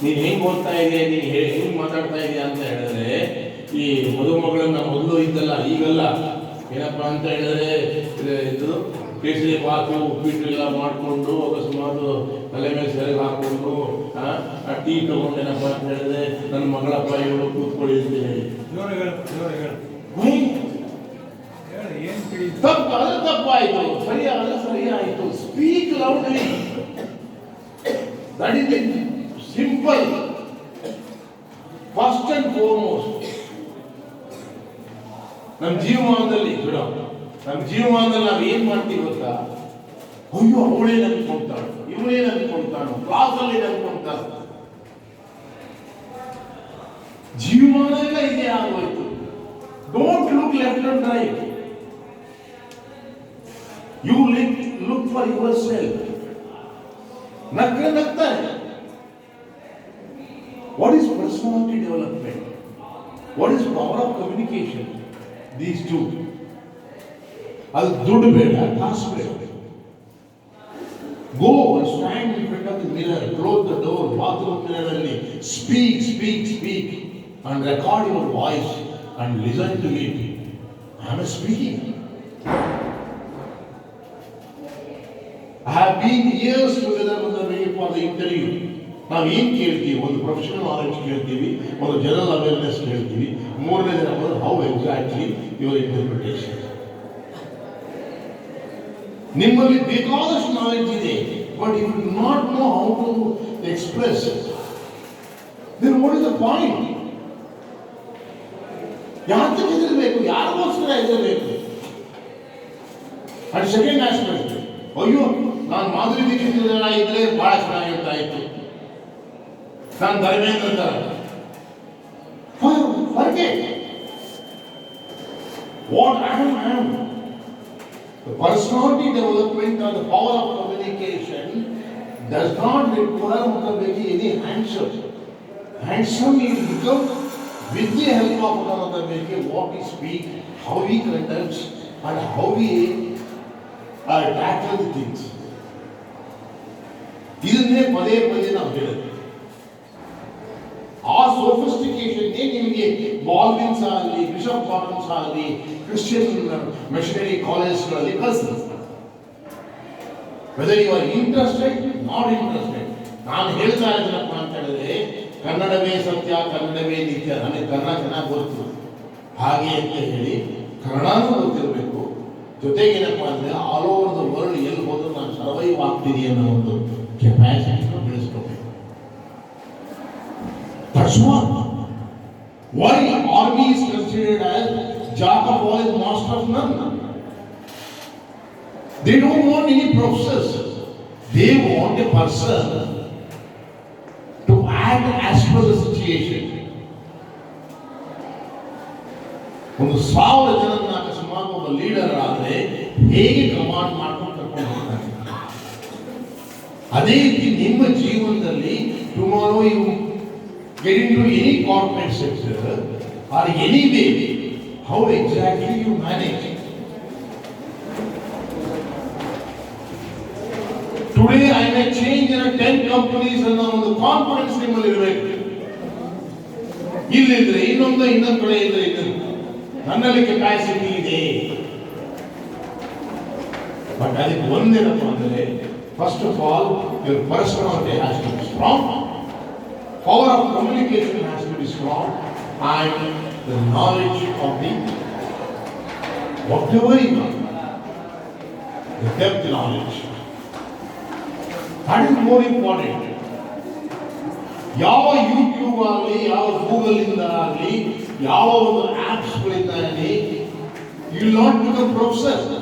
ನೀನು ಹೆಂಗೆ ಓದ್ತಾ ಇದೆಯಾ, ನೀನು ಹೆಂಗೆ ಮಾತಾಡ್ತಾ ಇದೆಯಾ ಅಂತ ಹೇಳಿದ್ರೆ, ಈ ಮದುಮಗಳನ್ನ ಮೊದಲು ಇದ್ದಲ್ಲ ಈಗಲ್ಲ, ಏನಪ್ಪ ಅಂತ ಹೇಳಿದ್ರೆ ಇದು ಕೇಸರಿ ಬಾತು ಉಪ್ಪಿಟ್ಟು ಎಲ್ಲ ಮಾಡಿಕೊಂಡು ಅಕಸ್ಮಾತ್ ತಲೆ ಮೇಲೆ ಸೆರಗು ಹಾಕ್ಕೊಂಡು ಟೀ ತಗೊಂಡೇನಪ್ಪ ಅಂತ ಹೇಳಿದ್ರೆ ನನ್ನ ಮಗಳಪ್ಪ ಇವಳು ಕೂತ್ಕೊಳ್ಳಿ ಅಂತ ಹೇಳಿ ತಪ್ಪಾಯ್ತು, ಸರಿಯಾಯಿತು. Speak loudly. That is simple. First and foremost ನಮ್ಮ ಜೀವಮಾನದಲ್ಲಿ ನಾವು ಏನ್ ಮಾಡ್ತೀವಿ ಗೊತ್ತಾ? ಅಯ್ಯೋ ಅವಳೇ ನಂಬ್ಕೊಂತಾಳು, ಇವಳೇ ನಂಬ್ಕೊಂತಾಳು, ಕ್ಲಾಸಲ್ಲಿ ನಂಬ್ಕೊಂತಾಳ. ಜೀವಮಾನ ಎಲ್ಲ ಇದೇ ಆಗೋಯ್ತು. Don't look left and right. You look for yourself. ನಗ್ತಾರೆ. What is personality development? What is power of communication? These two. ಅದು ದುಡ್ಡು ಬೇಡ, ಕಾಸು ಬೇಡ. Go and stand in front of the mirror, close the door, bathroom mirror ಅಲ್ಲಿ speak and record your voice and listen to it. I am speaking. I have been years together with the way for the interview. ನಾವು ಏನು ಕೇಳ್ತೀವಿ? ಒಂದು professional knowledge ಕೇಳ್ತೀವಿ, ಒಂದು general awareness ಕೇಳ್ತೀವಿ. ಮೂರನೇ ದಿನ ಹೌ ಎಕ್ಸಾಕ್ಟ್ಲಿ ಯುವರ್ ಇಂಟರ್ಪ್ರಿಟೇಷನ್. ನಿಮ್ಮಲ್ಲಿ ಬೇಕಾದಷ್ಟು ನಾಲೆಡ್ಜ್ ಇದೆ, but you do not know how to express. Then what is the point? ಯಾಕೆ ಹೆದರಬೇಕು? ಯಾರಿಗೋಸ್ಕರ ಹೆದರಬೇಕು? ಅಂಡ್ ಸೆಕೆಂಡ್ ಆಸ್ಪೆಕ್ಟ್, ಅಯ್ಯೋ ನಾನು ಮಾಧುರಿ ದೀಕ್ಷಿತ್ ಇದ್ರೆ ಬಹಳ ಚೆನ್ನಾಗಿರ್ತಾ ಇತ್ತು, ನಾನು ಧರ್ಮೇಂದ್ರ ತರ. Forget what I am. The personality development or the power of communication does not require any handshake. Handsome will become with the help of another making what we speak, how we conduct, and how we tackle the things. ಇದನ್ನೇ ಪದೇ ನಾವು ಹೇಳೋದು. ಆ ಸೋಫಿಸ್ಟಿಕೇಶನ್ ನಿಮಗೆ Baldwins ಆಗಲಿ, Bishop Cottons ಆಗಲಿ, Christian missionary ಕಾಲೇಜ್ಗಳಲ್ಲಿ ಕಲಿಸ್ತದೆ. Whether you are interested, not interested. ನಾನು ಹೇಳ್ತಾ ಇದ್ದೀನಪ್ಪ ಅಂತ ಹೇಳಿದ್ರೆ ಕನ್ನಡವೇ ಸತ್ಯ, ಕನ್ನಡವೇ ನಿತ್ಯ. ನನಗೆ ಕನ್ನಡ ಚೆನ್ನಾಗಿ ಗೊತ್ತು ಹಾಗೆ ಅಂತ ಹೇಳಿ ಕನ್ನಡನೂ ಗೊತ್ತಿರಬೇಕು. ಜೊತೆಗೇನಪ್ಪ ಅಂದರೆ ಆಲ್ ಓವರ್ ದ ವರ್ಲ್ಡ್ ಎಲ್ಲಿ ಹೋದರೂ ನಾನು ಸರ್ವೈವ್ ಆಗ್ತೀನಿ ಅನ್ನೋ ಒಂದು ಕೆಪಾಸಿಟಿನೂ ಬೆಳೆಸ್ಕೋಬೇಕು. That's what. Why army is considered as jack of all and master of none? They don't want any process. They want a person to act as per the situation. ಒಂದು 1000 ಜನರನ್ನ ಅಕಸ್ಮಾತ್ ಒಬ್ಬ ಲೀಡರ್ ಆದರೆ ಹೇಗೆ command ಮಾಡ್ಕೊಂಡು ಕರ್ಕೊಂಡು ಹೋಗ್ತಾನೆ, ಅದೇ ರೀತಿ ನಿಮ್ಮ ಜೀವನದಲ್ಲಿ tomorrow you get into any corporate sector or any way, how exactly you manage. Today I may change in 10 companies and ಒಂದು ಕಾನ್ಫಿಡೆನ್ಸ್ ನಿಮ್ಮಲ್ಲಿ ಇರಬೇಕು. ಇಲ್ಲಿದ್ರೆ ಇನ್ನೊಂದು ಕಡೆ ಇದ್ರೆ ನನ್ನಲ್ಲಿ ಕೆಪಾಸಿಟಿ ಇದೆ. ಬಟ್ ಅದಕ್ಕೆ ಒಂದೇನಪ್ಪ ಅಂದರೆ first of all your personality has to be strong. Power of communication has to be strong, and the knowledge of the whatever you know, the depth knowledge, that is more important. ಯಾವ YouTube ಆಗಲಿ, ಯಾವ Google ಇಂದ ಆಗಲಿ, ಯಾವ ಒಂದು apps ಗಳಿಂದ ಆಗಲಿ, you will not become professor.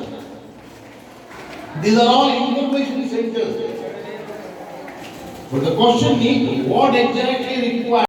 These are all information centers. But the question is, what exactly required?